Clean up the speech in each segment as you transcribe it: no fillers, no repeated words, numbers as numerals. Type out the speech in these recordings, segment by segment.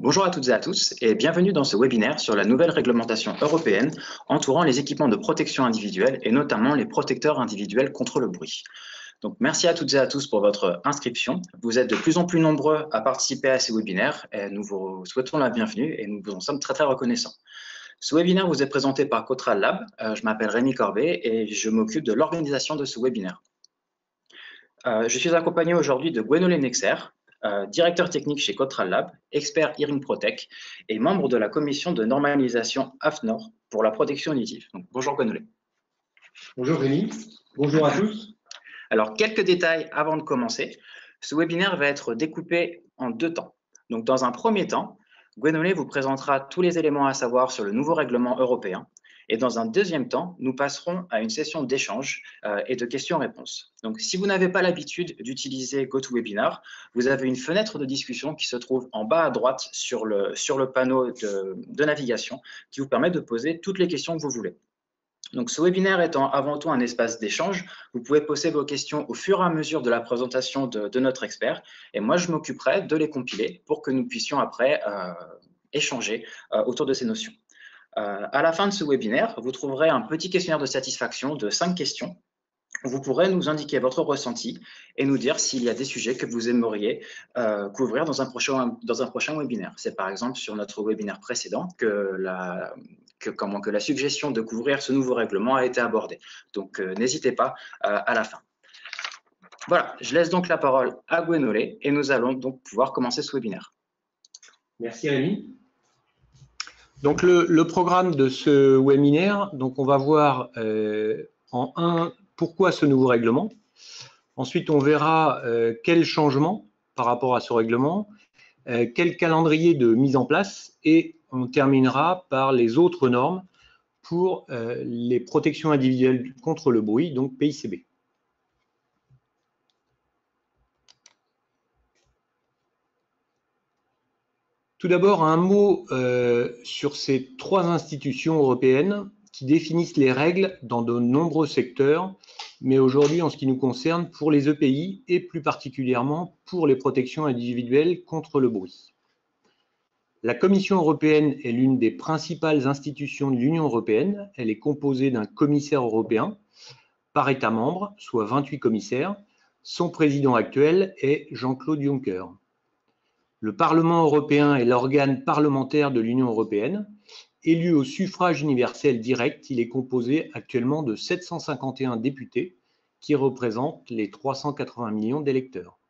Bonjour à toutes et à tous et bienvenue dans ce webinaire sur la nouvelle réglementation européenne entourant les équipements de protection individuelle et notamment les protecteurs individuels contre le bruit. Donc, merci à toutes et à tous pour votre inscription. Vous êtes de plus en plus nombreux à participer à ces webinaires et nous vous souhaitons la bienvenue et nous vous en sommes très reconnaissants. Ce webinaire vous est présenté par Cotral Lab. Je m'appelle Rémi Corbet et je m'occupe de l'organisation de ce webinaire. Je suis accompagné aujourd'hui de Gwenolé Nexer, directeur technique chez Cotral Lab, expert Hearing Protect et membre de la commission de normalisation AFNOR pour la protection auditive. Donc, bonjour Gwenolé. Bonjour Rémi, bonjour à tous. Alors, quelques détails avant de commencer. Ce webinaire va être découpé en deux temps. Donc, dans un premier temps, Gwenolé vous présentera tous les éléments à savoir sur le nouveau règlement européen. Et dans un deuxième temps, nous passerons à une session d'échange et de questions-réponses. Donc, si vous n'avez pas l'habitude d'utiliser GoToWebinar, vous avez une fenêtre de discussion qui se trouve en bas à droite sur le panneau de navigation qui vous permet de poser toutes les questions que vous voulez. Donc, ce webinaire étant avant tout un espace d'échange, vous pouvez poser vos questions au fur et à mesure de la présentation de notre expert. Et moi, je m'occuperai de les compiler pour que nous puissions après échanger autour de ces notions. À la fin de ce webinaire, vous trouverez un petit questionnaire de satisfaction de 5 questions. Vous pourrez nous indiquer votre ressenti et nous dire s'il y a des sujets que vous aimeriez couvrir dans un prochain webinaire. C'est par exemple sur notre webinaire précédent que la suggestion de couvrir ce nouveau règlement a été abordée. Donc, n'hésitez pas à la fin. Voilà, je laisse donc la parole à Gwenolé et nous allons donc pouvoir commencer ce webinaire. Merci Rémi. Donc le programme de ce webinaire, donc on va voir en un pourquoi ce nouveau règlement. Ensuite, on verra quels changements par rapport à ce règlement, quel calendrier de mise en place et on terminera par les autres normes pour les protections individuelles contre le bruit, donc PICB. Tout d'abord, un mot sur ces trois institutions européennes qui définissent les règles dans de nombreux secteurs, mais aujourd'hui, en ce qui nous concerne, pour les EPI et plus particulièrement pour les protections individuelles contre le bruit. La Commission européenne est l'une des principales institutions de l'Union européenne. Elle est composée d'un commissaire européen par État membre, soit 28 commissaires. Son président actuel est Jean-Claude Juncker. Le Parlement européen est l'organe parlementaire de l'Union européenne. Élu au suffrage universel direct, il est composé actuellement de 751 députés qui représentent les 380 millions d'électeurs.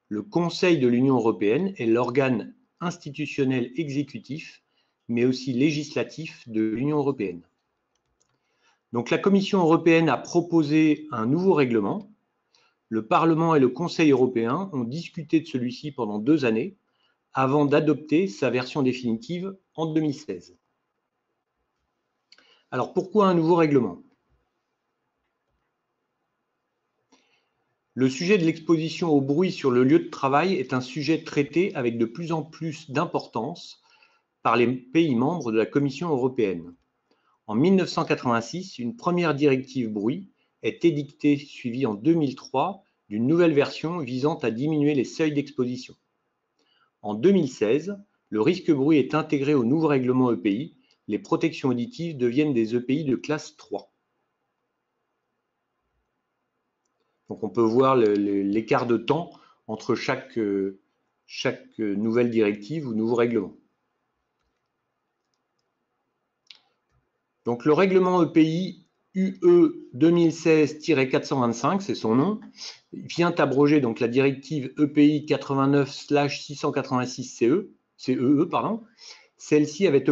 Le Conseil de l'Union européenne est l'organe institutionnel exécutif, mais aussi législatif de l'Union européenne. Donc la Commission européenne a proposé un nouveau règlement. Le Parlement et le Conseil européen ont discuté de celui-ci pendant 2 années avant d'adopter sa version définitive en 2016. Alors pourquoi un nouveau règlement? Le sujet de l'exposition au bruit sur le lieu de travail est un sujet traité avec de plus en plus d'importance par les pays membres de la Commission européenne. En 1986, une première directive bruit est édictée, suivie en 2003 d'une nouvelle version visant à diminuer les seuils d'exposition. En 2016, le risque bruit est intégré au nouveau règlement EPI. Les protections auditives deviennent des EPI de classe 3. Donc on peut voir l'écart de temps entre chaque nouvelle directive ou nouveau règlement. Donc le règlement EPI UE 2016-425, c'est son nom, vient abroger donc la directive EPI 89/686 CEE. Celle-ci avait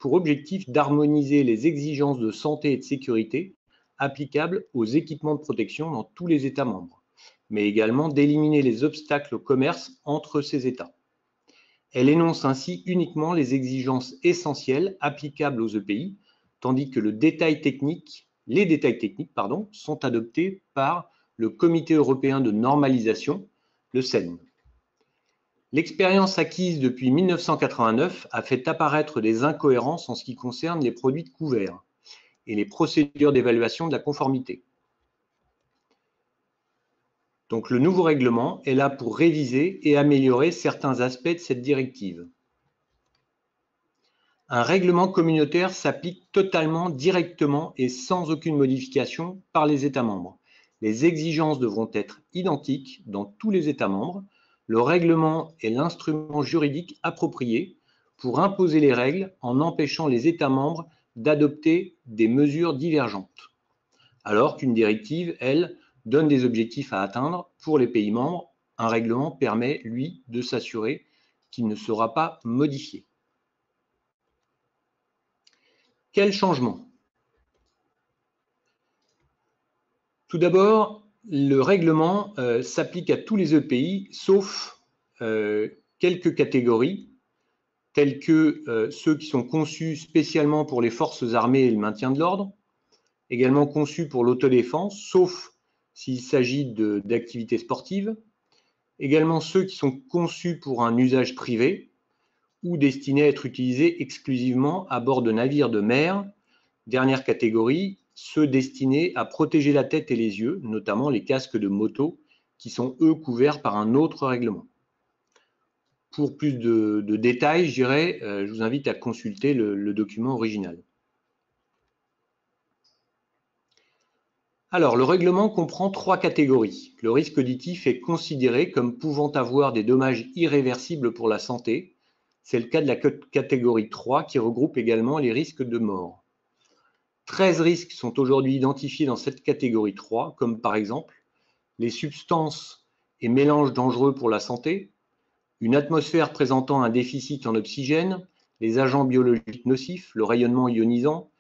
pour objectif d'harmoniser les exigences de santé et de sécurité applicables aux équipements de protection dans tous les États membres, mais également d'éliminer les obstacles au commerce entre ces États. Elle énonce ainsi uniquement les exigences essentielles applicables aux EPI, tandis que les détails techniques sont adoptés par le Comité européen de normalisation, le CEN. L'expérience acquise depuis 1989 a fait apparaître des incohérences en ce qui concerne les produits de couvert et les procédures d'évaluation de la conformité. Donc le nouveau règlement est là pour réviser et améliorer certains aspects de cette directive. Un règlement communautaire s'applique totalement, directement et sans aucune modification par les États membres. Les exigences devront être identiques dans tous les États membres. Le règlement est l'instrument juridique approprié pour imposer les règles en empêchant les États membres d'adopter des mesures divergentes. Alors qu'une directive, elle, donne des objectifs à atteindre pour les pays membres, un règlement permet, lui, de s'assurer qu'il ne sera pas modifié. Quel changement? Tout d'abord, le règlement s'applique à tous les EPI, sauf quelques catégories, telles que ceux qui sont conçus spécialement pour les forces armées et le maintien de l'ordre, également conçus pour l'autodéfense, sauf s'il s'agit d'activités sportives, également ceux qui sont conçus pour un usage privé ou destinés à être utilisés exclusivement à bord de navires de mer. Dernière catégorie, ceux destinés à protéger la tête et les yeux, notamment les casques de moto, qui sont eux couverts par un autre règlement. Pour plus de détails, je vous invite à consulter le document original. Alors, le règlement comprend 3 catégories. Le risque auditif est considéré comme pouvant avoir des dommages irréversibles pour la santé. C'est le cas de la catégorie 3 qui regroupe également les risques de mort. 13 risques sont aujourd'hui identifiés dans cette catégorie 3, comme par exemple les substances et mélanges dangereux pour la santé, une atmosphère présentant un déficit en oxygène, les agents biologiques nocifs, le rayonnement ionisant,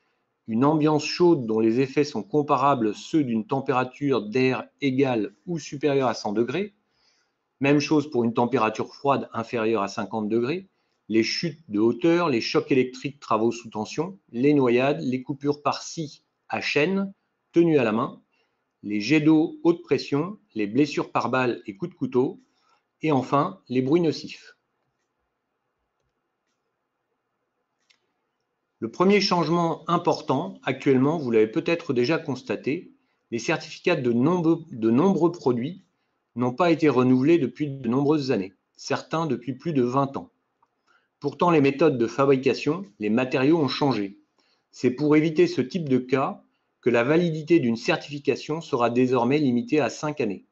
une ambiance chaude dont les effets sont comparables à ceux d'une température d'air égale ou supérieure à 100 degrés, même chose pour une température froide inférieure à 50 degrés, les chutes de hauteur, les chocs électriques, travaux sous tension, les noyades, les coupures par scie à chaîne, tenues à la main, les jets d'eau haute pression, les blessures par balle et coups de couteau, et enfin les bruits nocifs. Le premier changement important, actuellement, vous l'avez peut-être déjà constaté, les certificats de nombreux produits n'ont pas été renouvelés depuis de nombreuses années, certains depuis plus de 20 ans. Pourtant, les méthodes de fabrication, les matériaux ont changé. C'est pour éviter ce type de cas que la validité d'une certification sera désormais limitée à 5 années.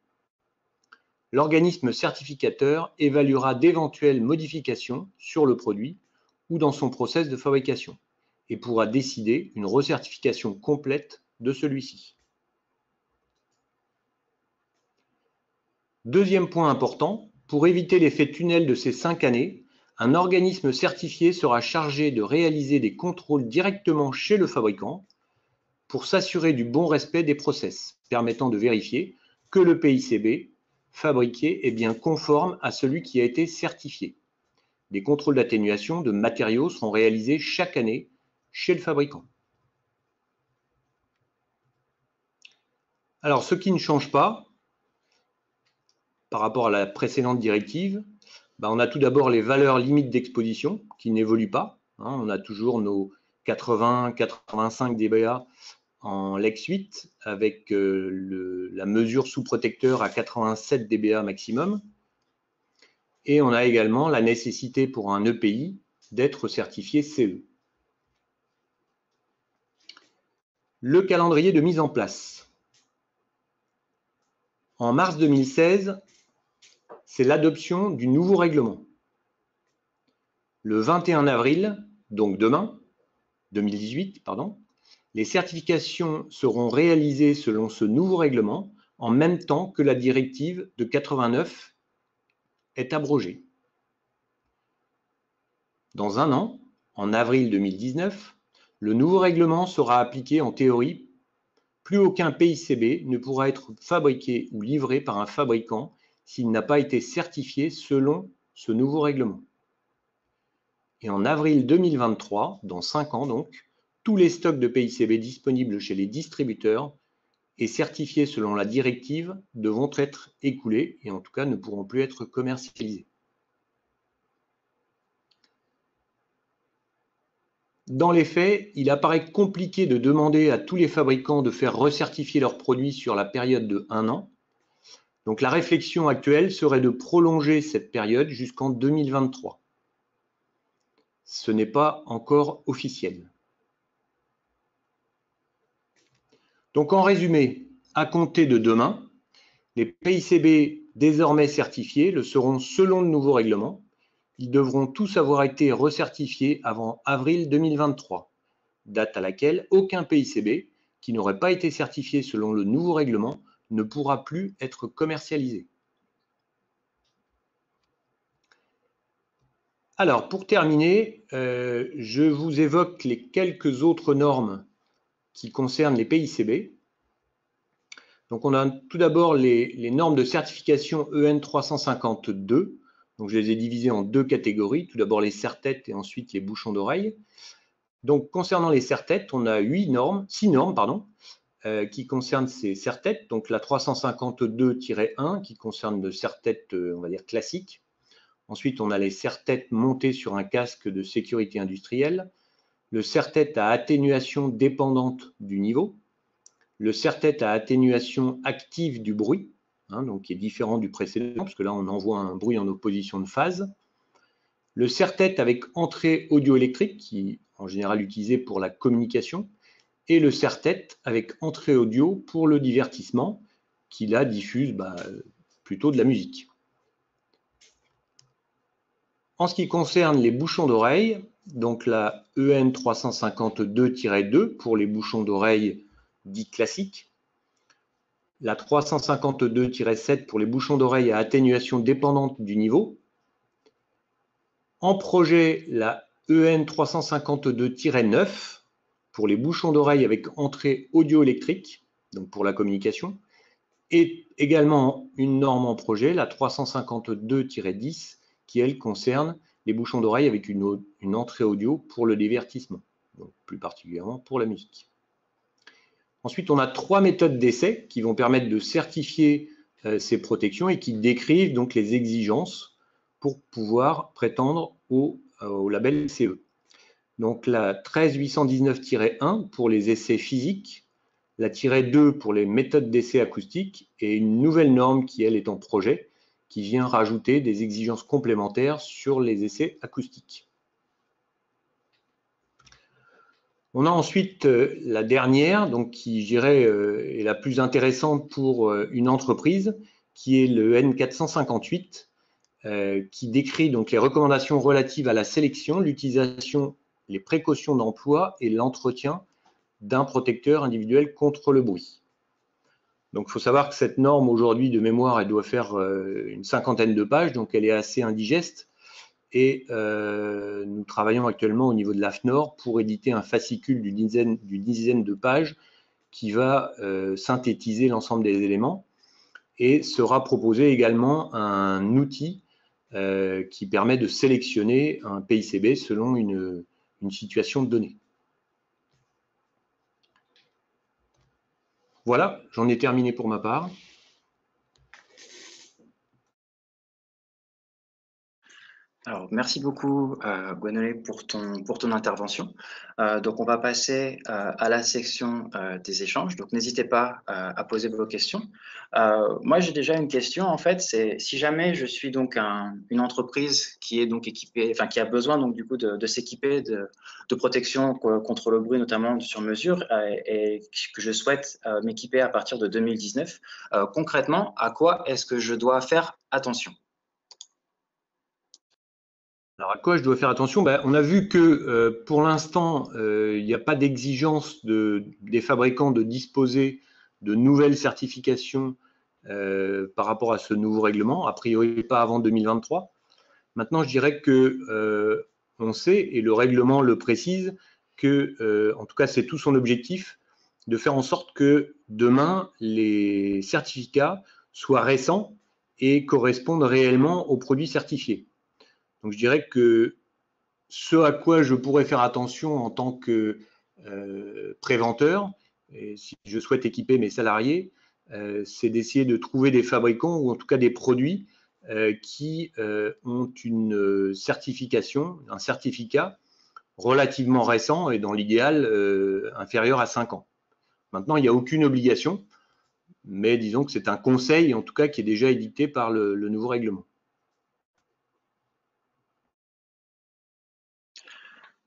L'organisme certificateur évaluera d'éventuelles modifications sur le produit ou dans son process de fabrication et pourra décider une recertification complète de celui-ci. Deuxième point important, pour éviter l'effet tunnel de ces 5 années, un organisme certifié sera chargé de réaliser des contrôles directement chez le fabricant pour s'assurer du bon respect des process, permettant de vérifier que le PICB fabriqué est bien conforme à celui qui a été certifié. Des contrôles d'atténuation de matériaux seront réalisés chaque année chez le fabricant. Alors, ce qui ne change pas par rapport à la précédente directive, on a tout d'abord les valeurs limites d'exposition qui n'évoluent pas. On a toujours nos 80-85 dBA en LEX 8 avec la mesure sous protecteur à 87 dBA maximum. Et on a également la nécessité pour un EPI d'être certifié CE. Le calendrier de mise en place. En mars 2016, c'est l'adoption du nouveau règlement. Le 21 avril, donc demain, 2018, les certifications seront réalisées selon ce nouveau règlement en même temps que la directive de 89 est abrogée. Dans un an, en avril 2019, le nouveau règlement sera appliqué en théorie. Plus aucun PICB ne pourra être fabriqué ou livré par un fabricant s'il n'a pas été certifié selon ce nouveau règlement. Et en avril 2023, dans 5 ans donc, tous les stocks de PICB disponibles chez les distributeurs et certifiés selon la directive devront être écoulés et en tout cas ne pourront plus être commercialisés. Dans les faits, il apparaît compliqué de demander à tous les fabricants de faire recertifier leurs produits sur la période de 1 an. Donc la réflexion actuelle serait de prolonger cette période jusqu'en 2023. ce n'est pas encore officiel. Donc en résumé, à compter de demain, les PICB désormais certifiés le seront selon le nouveau règlement. Ils devront tous avoir été recertifiés avant avril 2023, date à laquelle aucun PICB qui n'aurait pas été certifié selon le nouveau règlement ne pourra plus être commercialisé. Alors, pour terminer, je vous évoque les quelques autres normes qui concernent les PICB. Donc, on a tout d'abord les normes de certification EN 352. Donc, je les ai divisées en deux catégories. Tout d'abord les serre-têtes et ensuite les bouchons d'oreille. Donc, concernant les serre-têtes, on a 6 normes qui concernent ces serre-têtes. Donc, la 352-1 qui concerne le serre-tête, on va dire, classique. Ensuite, on a les serre-têtes montées sur un casque de sécurité industrielle, le serre-tête à atténuation dépendante du niveau, le serre-tête à atténuation active du bruit, donc qui est différent du précédent, parce que là, on envoie un bruit en opposition de phase, le serre-tête avec entrée audio-électrique, qui est en général utilisé pour la communication, et le serre-tête avec entrée audio pour le divertissement, qui là diffuse plutôt de la musique. En ce qui concerne les bouchons d'oreille, donc la EN 352-2 pour les bouchons d'oreille dits classiques, la 352-7 pour les bouchons d'oreille à atténuation dépendante du niveau, en projet la EN 352-9 pour les bouchons d'oreille avec entrée audio-électrique, donc pour la communication, et également une norme en projet, la 352-10, qui, elle, concerne les bouchons d'oreille avec une entrée audio pour le divertissement, donc plus particulièrement pour la musique. Ensuite, on a 3 méthodes d'essai qui vont permettre de certifier ces protections et qui décrivent donc les exigences pour pouvoir prétendre au label CE. Donc la 13819-1 pour les essais physiques, la -2 pour les méthodes d'essai acoustiques et une nouvelle norme qui, elle, est en projet, qui vient rajouter des exigences complémentaires sur les essais acoustiques. On a ensuite la dernière, donc qui, je dirais, est la plus intéressante pour une entreprise, qui est le N458, qui décrit donc les recommandations relatives à la sélection, l'utilisation, les précautions d'emploi et l'entretien d'un protecteur individuel contre le bruit. Donc, il faut savoir que cette norme, aujourd'hui, de mémoire, elle doit faire une 50aine de pages, donc elle est assez indigeste. Et nous travaillons actuellement au niveau de l'AFNOR pour éditer un fascicule d'une dizaine de pages qui va synthétiser l'ensemble des éléments et sera proposé également un outil qui permet de sélectionner un PICB selon une situation donnée. Voilà, j'en ai terminé pour ma part. Alors, merci beaucoup, Gwenolé, pour ton intervention. Donc, on va passer à la section des échanges. Donc, n'hésitez pas à poser vos questions. Moi, j'ai déjà une question, en fait, c'est si jamais je suis donc une entreprise qui est donc équipée, enfin, qui a besoin donc du coup de s'équiper de protection contre le bruit, notamment sur mesure, et que je souhaite m'équiper à partir de 2019, concrètement, à quoi est-ce que je dois faire attention ? Alors, à quoi je dois faire attention? On a vu que pour l'instant, il n'y a pas d'exigence des fabricants de disposer de nouvelles certifications par rapport à ce nouveau règlement, a priori pas avant 2023. Maintenant, je dirais que on sait, et le règlement le précise, que, en tout cas, c'est tout son objectif, de faire en sorte que demain, les certificats soient récents et correspondent réellement aux produits certifiés. Donc, je dirais que ce à quoi je pourrais faire attention en tant que préventeur, et si je souhaite équiper mes salariés, c'est d'essayer de trouver des fabricants ou en tout cas des produits qui ont une certification, un certificat relativement récent et dans l'idéal inférieur à 5 ans. Maintenant, il n'y a aucune obligation, mais disons que c'est un conseil en tout cas qui est déjà édité par le nouveau règlement.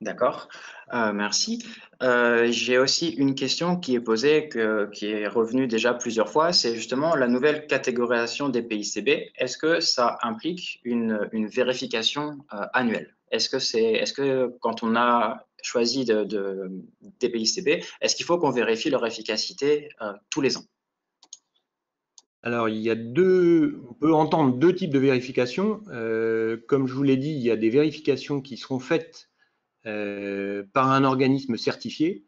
D'accord, merci. J'ai aussi une question qui est posée, qui est revenue déjà plusieurs fois, c'est justement la nouvelle catégorisation des PICB. Est-ce que ça implique une vérification annuelle? Est-ce que quand on a choisi des PICB, est-ce qu'il faut qu'on vérifie leur efficacité tous les ans? Alors, on peut entendre deux types de vérifications. Comme je vous l'ai dit, il y a des vérifications qui seront faites par un organisme certifié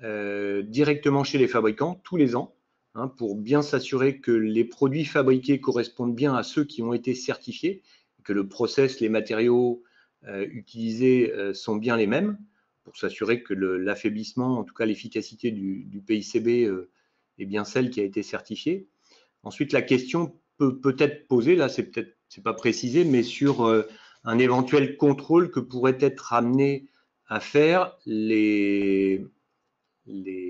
directement chez les fabricants tous les ans, hein, pour bien s'assurer que les produits fabriqués correspondent bien à ceux qui ont été certifiés, que le process, les matériaux utilisés sont bien les mêmes, pour s'assurer que l'affaiblissement, en tout cas l'efficacité du PICB est bien celle qui a été certifiée. Ensuite, la question peut être posée, là c'est pas précisé, mais sur un éventuel contrôle que pourraient être amenés à faire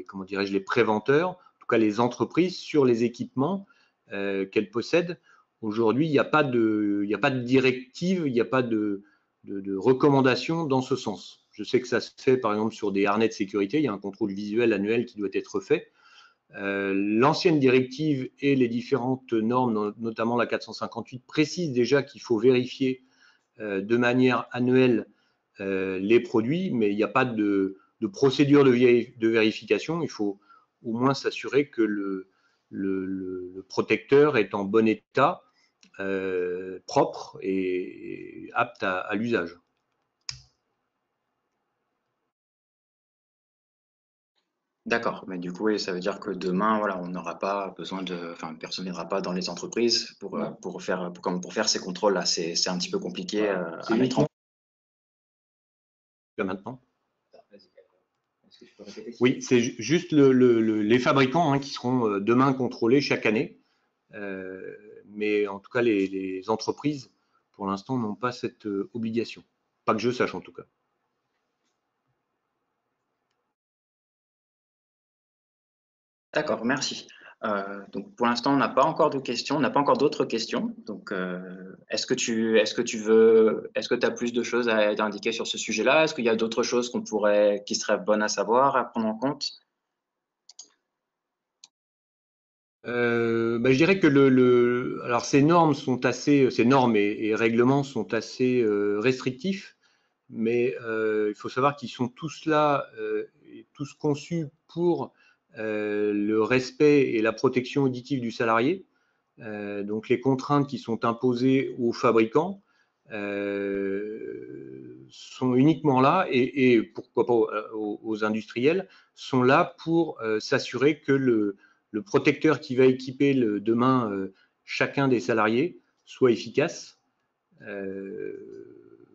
comment dirais-je, les préventeurs, en tout cas les entreprises, sur les équipements qu'elles possèdent. Aujourd'hui, il n'y a pas de directive, il n'y a pas de recommandation dans ce sens. Je sais que ça se fait par exemple sur des harnais de sécurité, il y a un contrôle visuel annuel qui doit être fait. L'ancienne directive et les différentes normes, notamment la 458, précisent déjà qu'il faut vérifier de manière annuelle les produits, mais il n'y a pas de procédure de vérification. Il faut au moins s'assurer que le protecteur est en bon état, propre et apte à l'usage. D'accord, mais du coup, oui, ça veut dire que demain, voilà, on n'aura pas besoin enfin, personne n'ira pas dans les entreprises pour faire ces contrôles-là. C'est un petit peu compliqué à mettre en place maintenant. Oui, c'est juste les fabricants hein, qui seront demain contrôlés chaque année. Mais en tout cas, les entreprises, pour l'instant, n'ont pas cette obligation. Pas que je sache en tout cas. D'accord, merci. Donc pour l'instant, on n'a pas encore de questions, on n'a pas encore d'autres questions. Donc, est-ce que tu as plus de choses à indiquer sur ce sujet-là? Est-ce qu'il y a d'autres choses qui seraient bonnes à savoir, à prendre en compte? Je dirais que alors ces normes et règlements sont assez restrictifs, mais il faut savoir qu'ils sont tous là, tous conçus pour le respect et la protection auditive du salarié. Donc les contraintes qui sont imposées aux fabricants sont uniquement là, et pourquoi pas aux industriels, sont là pour s'assurer que le protecteur qui va équiper demain chacun des salariés soit efficace.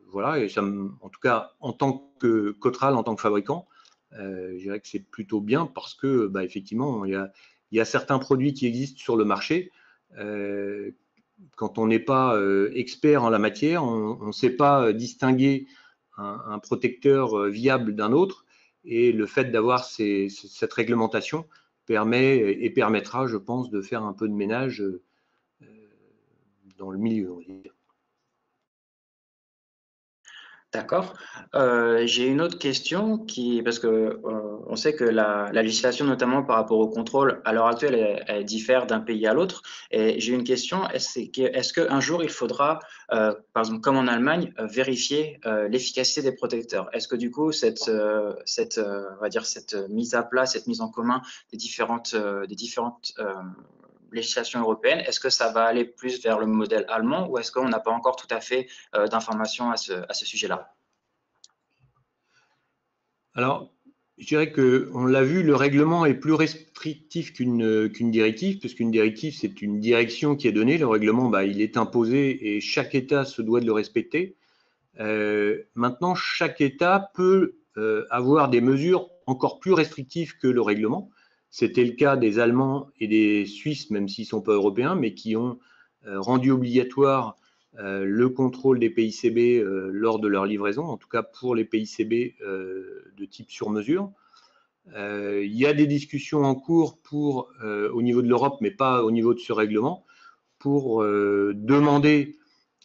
Voilà, et ça, en tout cas, en tant que Cotral, en tant que fabricant, je dirais que c'est plutôt bien parce que, effectivement, il y a certains produits qui existent sur le marché. Quand on n'est pas expert en la matière, on ne sait pas distinguer un protecteur viable d'un autre, et le fait d'avoir cette réglementation permet et permettra, je pense, de faire un peu de ménage dans le milieu, on va dire. D'accord. J'ai une autre question parce que on sait que la législation, notamment par rapport au contrôle, à l'heure actuelle, elle diffère d'un pays à l'autre. Et j'ai une question, est-ce qu'un jour il faudra, par exemple comme en Allemagne, vérifier l'efficacité des protecteurs? Est-ce que du coup on va dire cette mise à plat, cette mise en commun des différentes législation européenne, est-ce que ça va aller plus vers le modèle allemand ou est-ce qu'on n'a pas encore tout à fait d'informations à ce sujet-là? Alors, je dirais qu'on l'a vu, le règlement est plus restrictif qu'une directive, puisqu'une directive, c'est une direction qui est donnée. Le règlement, il est imposé et chaque État se doit de le respecter. Maintenant, chaque État peut avoir des mesures encore plus restrictives que le règlement. C'était le cas des Allemands et des Suisses, même s'ils ne sont pas européens, mais qui ont rendu obligatoire le contrôle des PICB lors de leur livraison, en tout cas pour les PICB de type sur mesure. Il y a des discussions en cours au niveau de l'Europe, mais pas au niveau de ce règlement, pour demander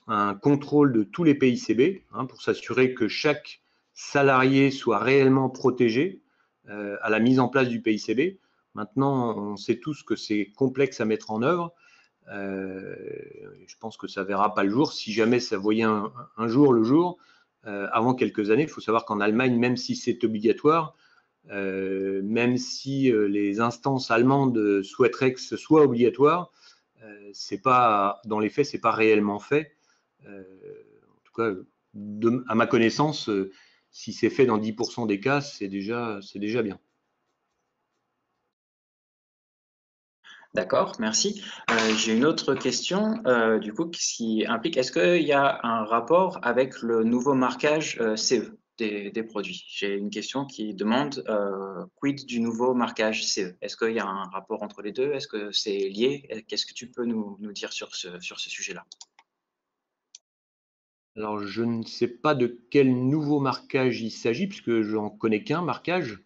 un contrôle de tous les PICB, pour s'assurer que chaque salariés soient réellement protégés à la mise en place du PICB. Maintenant, on sait tous que c'est complexe à mettre en œuvre. Je pense que ça ne verra pas le jour. Si jamais ça voyait un jour le jour, avant quelques années, il faut savoir qu'en Allemagne, même si c'est obligatoire, même si les instances allemandes souhaiteraient que ce soit obligatoire, c'est pas, dans les faits, ce n'est pas réellement fait. En tout cas, à ma connaissance, si c'est fait dans 10% des cas, c'est déjà bien. D'accord, merci. J'ai une autre question, du coup, qui implique, est-ce qu'il y a un rapport avec le nouveau marquage CE des produits? J'ai une question qui demande, quid du nouveau marquage CE? Est-ce qu'il y a un rapport entre les deux? Est-ce que c'est lié? Qu'est-ce que tu peux nous dire sur ce sujet-là? Alors, je ne sais pas de quel nouveau marquage il s'agit, puisque j'en connais qu'un marquage.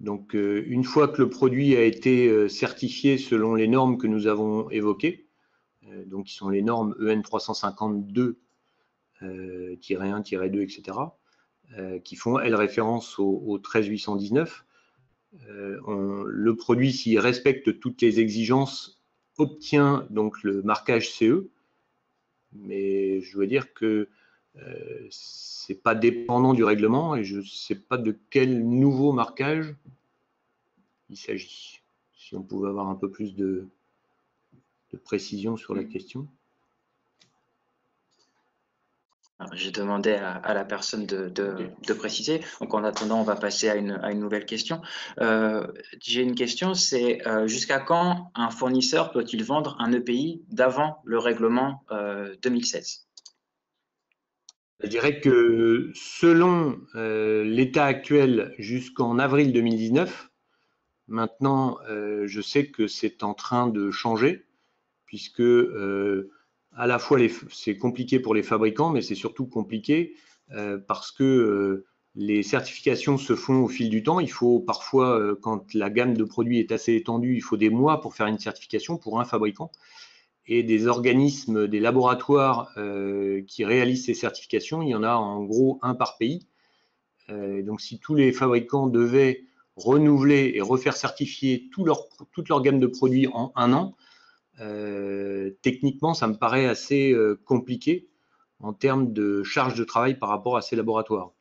Donc, une fois que le produit a été certifié selon les normes que nous avons évoquées, donc qui sont les normes EN 352-1, 2, etc., qui font, elles, référence au 13819, le produit, s'il respecte toutes les exigences, obtient donc le marquage CE, mais je dois dire que ce n'est pas dépendant du règlement et je ne sais pas de quel nouveau marquage il s'agit. Si on pouvait avoir un peu plus de précision sur la question. J'ai demandé à la personne de préciser. Donc, en attendant, on va passer à une nouvelle question. J'ai une question, c'est jusqu'à quand un fournisseur peut-il vendre un EPI d'avant le règlement 2016? Je dirais que selon l'état actuel jusqu'en avril 2019, maintenant, je sais que c'est en train de changer, puisque à la fois c'est compliqué pour les fabricants, mais c'est surtout compliqué parce que les certifications se font au fil du temps. Il faut parfois, quand la gamme de produits est assez étendue, il faut des mois pour faire une certification pour un fabricant. Et des organismes, des laboratoires qui réalisent ces certifications, il y en a en gros un par pays. Donc si tous les fabricants devaient renouveler et refaire certifier toute leur gamme de produits en un an, techniquement, ça me paraît assez compliqué en termes de charge de travail par rapport à ces laboratoires.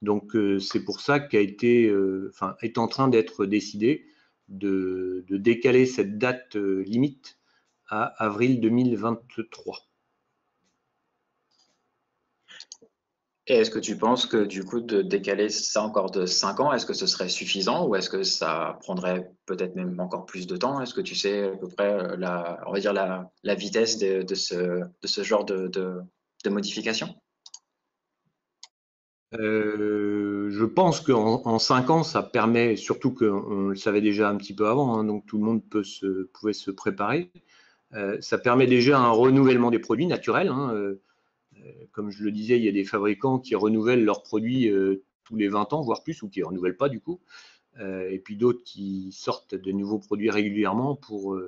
Donc, c'est pour ça est en train d'être décidé de décaler cette date limite à avril 2023. Et est-ce que tu penses que du coup, de décaler ça encore de 5 ans, est-ce que ce serait suffisant ou est-ce que ça prendrait peut-être même encore plus de temps? Est-ce que tu sais à peu près on va dire la vitesse de ce genre de modification? Je pense qu'en 5 ans, ça permet, surtout qu'on le savait déjà un petit peu avant, hein, donc tout le monde pouvait se préparer. Ça permet déjà un renouvellement des produits naturels. Hein, comme je le disais, il y a des fabricants qui renouvellent leurs produits tous les 20 ans, voire plus, ou qui ne renouvellent pas du coup. Et puis d'autres qui sortent de nouveaux produits régulièrement pour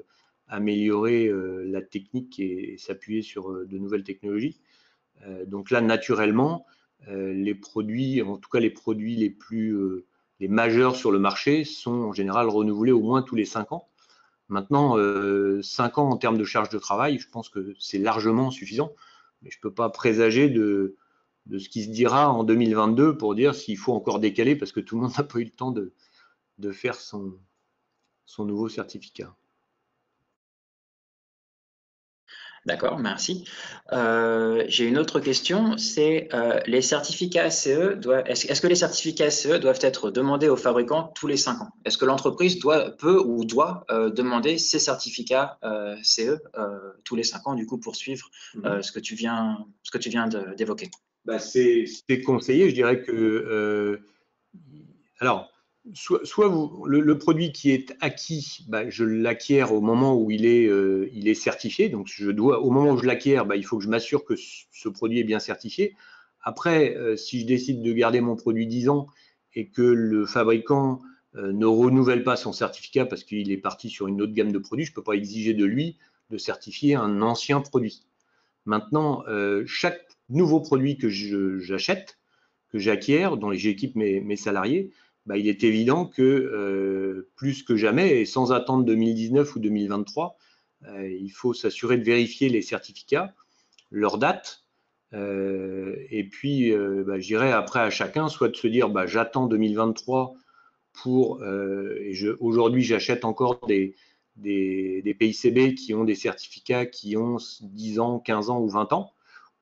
améliorer la technique et s'appuyer sur de nouvelles technologies. Donc là, naturellement, les produits, en tout cas les produits les majeurs sur le marché, sont en général renouvelés au moins tous les 5 ans. Maintenant, 5 ans en termes de charge de travail, je pense que c'est largement suffisant. Mais je ne peux pas présager de ce qui se dira en 2022 pour dire s'il faut encore décaler parce que tout le monde n'a pas eu le temps de faire son nouveau certificat. D'accord, merci. J'ai une autre question, c'est les certificats SCE, est-ce que les certificats SCE doivent être demandés aux fabricants tous les 5 ans? Est-ce que l'entreprise peut ou doit demander ces certificats CE tous les 5 ans, du coup, pour suivre ce que tu viens d'évoquer? C'est conseillé, je dirais que… alors, soit le produit qui est acquis, je l'acquiers au moment où il est certifié. Donc, au moment où je l'acquiers, il faut que je m'assure que ce produit est bien certifié. Après, si je décide de garder mon produit 10 ans et que le fabricant ne renouvelle pas son certificat parce qu'il est parti sur une autre gamme de produits, je ne peux pas exiger de lui de certifier un ancien produit. Maintenant, chaque nouveaux produits que j'achète, que j'acquiers, dont j'équipe mes salariés, il est évident que plus que jamais, et sans attendre 2019 ou 2023, il faut s'assurer de vérifier les certificats, leur date, et puis je dirais après à chacun, soit de se dire j'attends 2023 pour, aujourd'hui j'achète encore des PICB qui ont des certificats qui ont 10 ans, 15 ans ou 20 ans,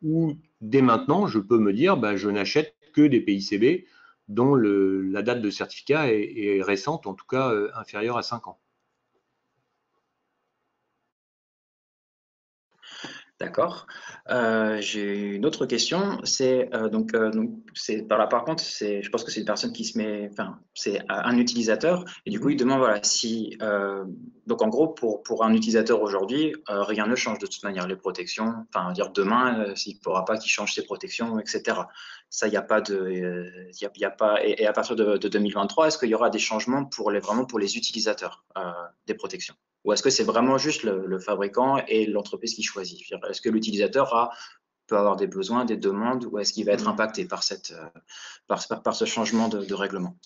ou dès maintenant je peux me dire je n'achète que des PICB dont la date de certificat est récente, en tout cas inférieure à 5 ans. D'accord. J'ai une autre question. C'est par contre, je pense que c'est une personne qui se met, enfin, c'est un utilisateur et du coup il demande voilà si donc en gros pour un utilisateur aujourd'hui rien ne change de toute manière les protections. Enfin dire demain il ne pourra pas qu'il change ses protections, etc. Ça il n'y a pas de, y a pas et à partir de 2023 est-ce qu'il y aura des changements vraiment pour les utilisateurs des protections? Ou est-ce que c'est vraiment juste le fabricant et l'entreprise qui choisit? Est-ce que l'utilisateur peut avoir des besoins, des demandes, ou est-ce qu'il va être impacté par ce changement de règlement?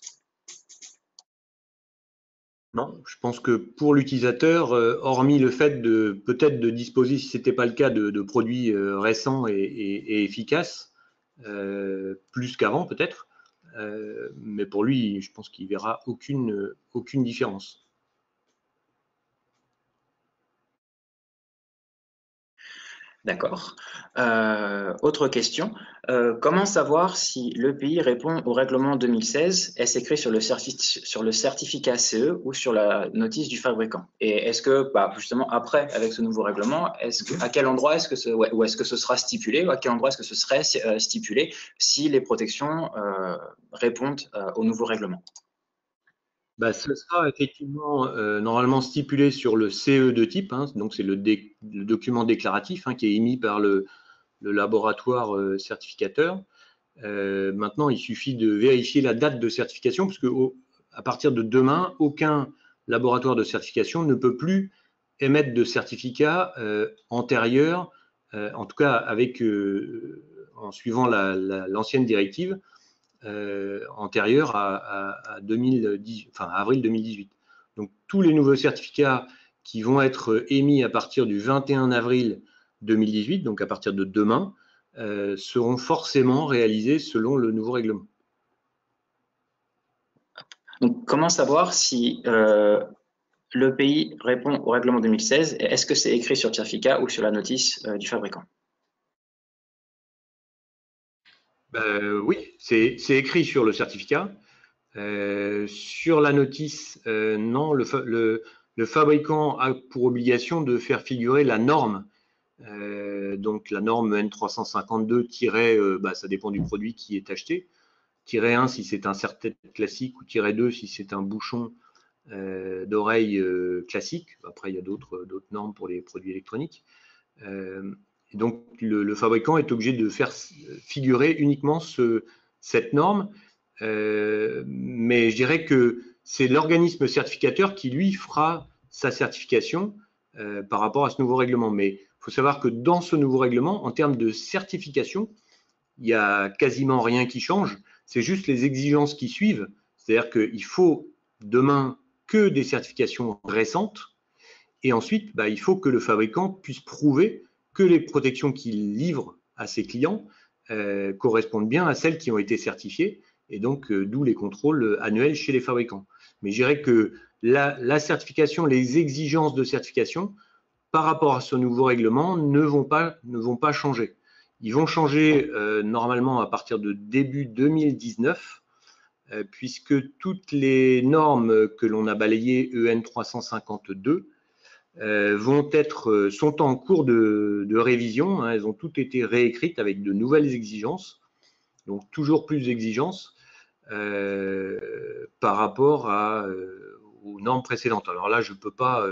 Non, je pense que pour l'utilisateur, hormis le fait peut-être de disposer, si ce n'était pas le cas, de produits récents et efficaces, plus qu'avant peut-être, mais pour lui, je pense qu'il ne verra aucune différence. D'accord. Autre question. Comment savoir si le pays répond au règlement 2016? Est-ce écrit sur le certificat CE ou sur la notice du fabricant? Et est-ce que, justement, après, avec ce nouveau règlement, à quel endroit est-ce que ce sera stipulé, ou à quel endroit est-ce que ce serait stipulé si les protections répondent au nouveau règlement? Ce sera effectivement normalement stipulé sur le CE de type, donc c'est le document déclaratif qui est émis par le laboratoire certificateur. Maintenant, il suffit de vérifier la date de certification, parce à partir de demain, aucun laboratoire de certification ne peut plus émettre de certificat antérieur, en tout cas en suivant l'ancienne directive, antérieure à avril 2018. Donc, tous les nouveaux certificats qui vont être émis à partir du 21 avril 2018, donc à partir de demain, seront forcément réalisés selon le nouveau règlement. Donc, comment savoir si le pays répond au règlement 2016? Est-ce que c'est écrit sur le certificat ou sur la notice du fabricant? Oui, c'est écrit sur le certificat. Sur la notice, non, le fabricant a pour obligation de faire figurer la norme. Donc la norme N352- ça dépend du produit qui est acheté. -1 si c'est un serre-tête classique ou -2 si c'est un bouchon d'oreille classique. Après, il y a d'autres normes pour les produits électroniques. Et donc, le fabricant est obligé de faire figurer uniquement cette norme. Mais je dirais que c'est l'organisme certificateur qui, lui, fera sa certification par rapport à ce nouveau règlement. Mais il faut savoir que dans ce nouveau règlement, en termes de certification, il n'y a quasiment rien qui change. C'est juste les exigences qui suivent. C'est-à-dire qu'il faut demain que des certifications récentes. Et ensuite, il faut que le fabricant puisse prouver que les protections qu'il livre à ses clients correspondent bien à celles qui ont été certifiées, et donc d'où les contrôles annuels chez les fabricants. Mais je dirais que la certification, les exigences de certification, par rapport à ce nouveau règlement, ne vont pas changer. Ils vont changer normalement à partir de début 2019, puisque toutes les normes que l'on a balayées EN 352 sont en cours de révision. Elles ont toutes été réécrites avec de nouvelles exigences, donc toujours plus d'exigences par rapport aux normes précédentes. Alors là, je peux pas,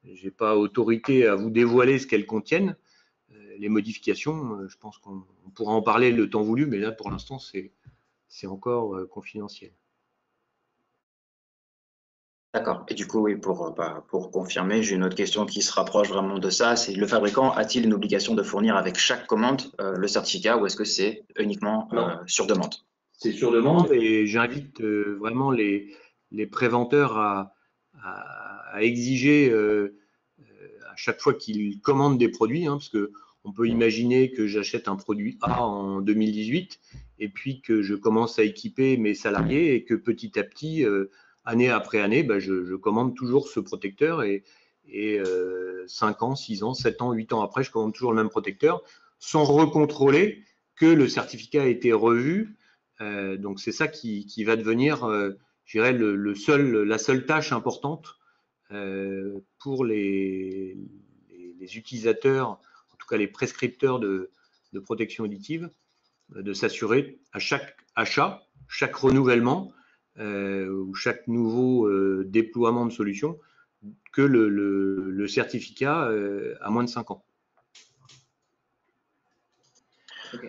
j'ai pas autorité à vous dévoiler ce qu'elles contiennent. Les modifications, je pense qu'on pourra en parler le temps voulu, mais là, pour l'instant, c'est encore confidentiel. D'accord. Et du coup, oui, pour confirmer, j'ai une autre question qui se rapproche vraiment de ça. C'est le fabricant a-t-il une obligation de fournir avec chaque commande le certificat ou est-ce que c'est uniquement Non, sur demande? c'est sur demande. Et j'invite vraiment les préventeurs à exiger à chaque fois qu'ils commandent des produits, hein, parce qu'on peut imaginer que j'achète un produit A en 2018 et puis que je commence à équiper mes salariés et que petit à petit, année après année, bah, je commande toujours ce protecteur et 5 ans, 6 ans, 7 ans, 8 ans après, je commande toujours le même protecteur sans recontrôler que le certificat a été revu. Donc c'est ça qui va devenir, je dirais, la seule tâche importante pour les utilisateurs, en tout cas les prescripteurs de protection auditive, de s'assurer à chaque achat, chaque renouvellement ou chaque nouveau déploiement de solution que le certificat a moins de 5 ans.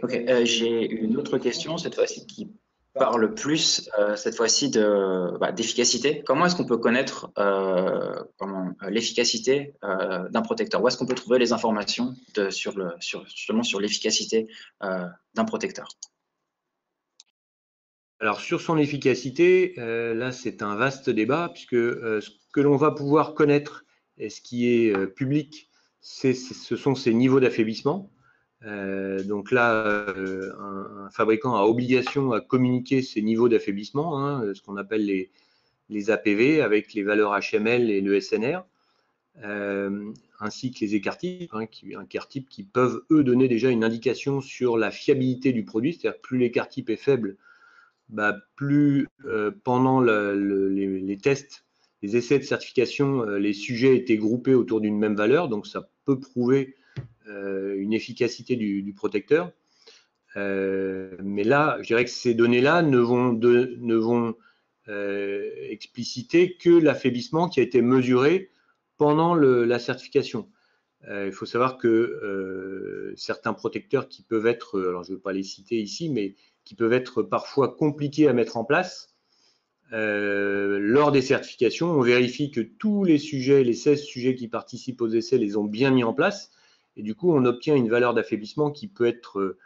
Ok, j'ai une autre question, cette fois-ci qui parle plus, cette fois-ci d'efficacité. Comment est-ce qu'on peut connaître l'efficacité d'un protecteur? Où est-ce qu'on peut trouver les informations justement sur l'efficacité d'un protecteur? Alors sur son efficacité, là c'est un vaste débat puisque ce que l'on va pouvoir connaître et ce qui est public, ce sont ses niveaux d'affaiblissement. Donc là, un fabricant a obligation à communiquer ses niveaux d'affaiblissement, hein, ce qu'on appelle les APV avec les valeurs HML et le SNR, ainsi que les écart-types, hein, écart-types qui peuvent eux donner déjà une indication sur la fiabilité du produit, c'est-à-dire plus l'écart-type est faible, bah, plus pendant les tests, les essais de certification, les sujets étaient groupés autour d'une même valeur, donc ça peut prouver une efficacité du protecteur. Mais là, je dirais que ces données-là ne vont expliciter que l'affaiblissement qui a été mesuré pendant la certification. Il faut savoir que certains protecteurs qui peuvent être, alors je ne vais pas les citer ici, mais qui peuvent être parfois compliqués à mettre en place, lors des certifications, on vérifie que tous les sujets, les 16 sujets qui participent aux essais, les ont bien mis en place. Et du coup, on obtient une valeur d'affaiblissement qui peut être,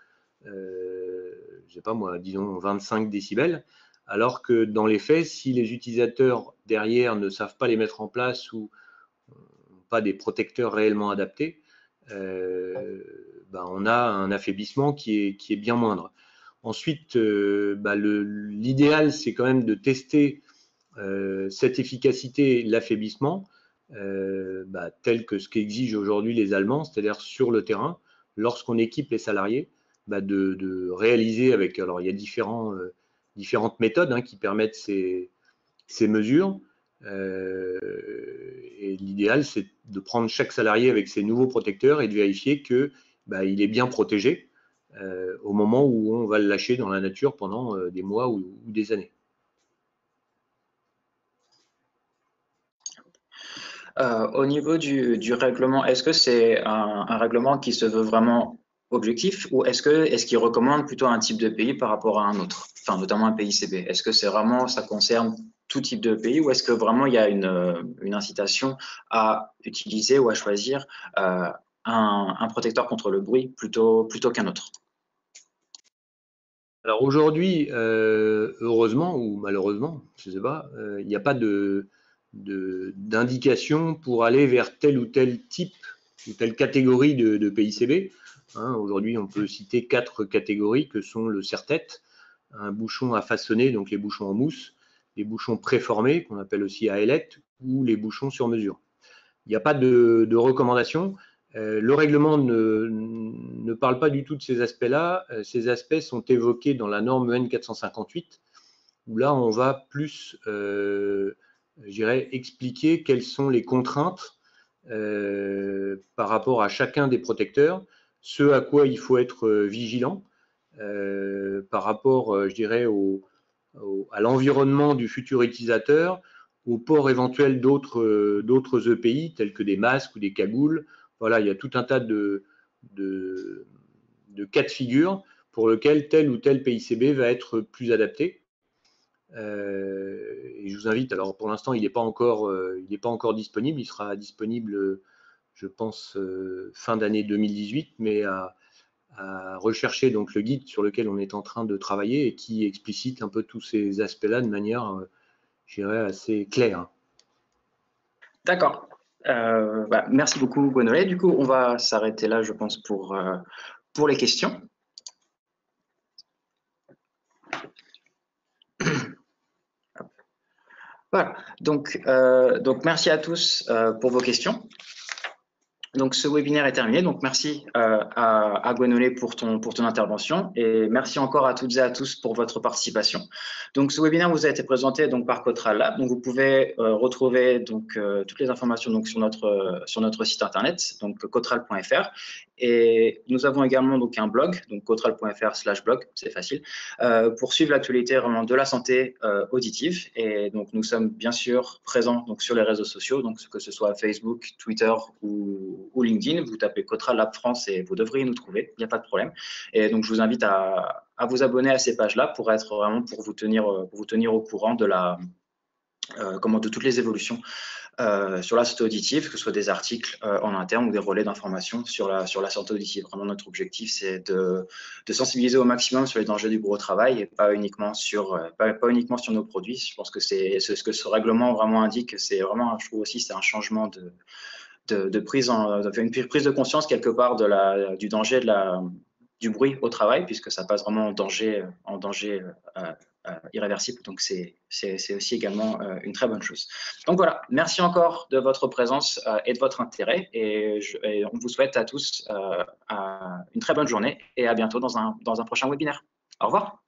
je ne sais pas moi, disons 25 décibels, alors que dans les faits, si les utilisateurs derrière ne savent pas les mettre en place ou pas des protecteurs réellement adaptés, on a un affaiblissement qui est bien moindre. Ensuite, l'idéal, c'est quand même de tester cette efficacité, l'affaiblissement, tel que ce qu'exigent aujourd'hui les Allemands, c'est-à-dire sur le terrain, lorsqu'on équipe les salariés, de réaliser avec, alors il y a différentes méthodes hein, qui permettent ces mesures. Et l'idéal, c'est de prendre chaque salarié avec ses nouveaux protecteurs et de vérifier que il est bien protégé au moment où on va le lâcher dans la nature pendant des mois ou des années. Au niveau du règlement, est-ce que c'est un règlement qui se veut vraiment objectif ou est-ce qu'il recommande plutôt un type de pays par rapport à un autre, enfin notamment un pays CB? Est-ce que c'est vraiment, ça concerne tout type de pays ou est-ce que vraiment il y a une incitation à utiliser ou à choisir un protecteur contre le bruit plutôt qu'un autre? Alors aujourd'hui, heureusement ou malheureusement, je ne sais pas, il n'y a pas d'indication pour aller vers tel ou tel type ou telle catégorie de PICB. Hein, aujourd'hui, on peut citer 4 catégories que sont le serre-tête, un bouchon à façonner, donc les bouchons en mousse, les bouchons préformés, qu'on appelle aussi à ailette, ou les bouchons sur mesure. Il n'y a pas de recommandation. Le règlement ne parle pas du tout de ces aspects-là. Ces aspects sont évoqués dans la norme EN 458, où là, on va plus, je dirais, expliquer quelles sont les contraintes par rapport à chacun des protecteurs, ce à quoi il faut être vigilant par rapport, je dirais, à l'environnement du futur utilisateur, au port éventuel d'autres EPI, tels que des masques ou des cagoules. Voilà, il y a tout un tas de cas de figure pour lequel tel ou tel PICB va être plus adapté. Et je vous invite, alors pour l'instant il n'est pas encore disponible, il sera disponible je pense fin d'année 2018, mais à rechercher donc le guide sur lequel on est en train de travailler et qui explicite un peu tous ces aspects-là de manière, je dirais, assez claire. D'accord. Merci beaucoup, Gwenolé. Du coup, on va s'arrêter là, je pense, pour les questions. Voilà. Donc, merci à tous pour vos questions. Donc, ce webinaire est terminé. Donc, merci à Gwenolé pour ton intervention et merci encore à toutes et à tous pour votre participation. Donc, ce webinaire vous a été présenté donc par Cotral Lab. Donc, vous pouvez retrouver donc toutes les informations donc sur notre site internet, donc cotral.fr. Et nous avons également donc un blog, donc cotral.fr/blog, c'est facile, pour suivre l'actualité vraiment de la santé auditive. Et donc, nous sommes bien sûr présents donc sur les réseaux sociaux, donc que ce soit Facebook, Twitter ou LinkedIn. Vous tapez Cotral Lab France et vous devriez nous trouver, il n'y a pas de problème. Et donc, je vous invite à vous abonner à ces pages-là pour vous tenir au courant de de toutes les évolutions sur la santé auditive, que ce soit des articles en interne ou des relais d'information sur la santé auditive. Vraiment, notre objectif, c'est de sensibiliser au maximum sur les dangers du bruit au travail et pas uniquement sur nos produits. Je pense que c'est ce que ce règlement vraiment indique. C'est vraiment, je trouve aussi, c'est un changement une prise de conscience quelque part du danger du bruit au travail, puisque ça passe vraiment en danger irréversible. Donc, c'est aussi également une très bonne chose. Donc, voilà. Merci encore de votre présence et de votre intérêt. Et on vous souhaite à tous une très bonne journée et à bientôt dans un prochain webinaire. Au revoir.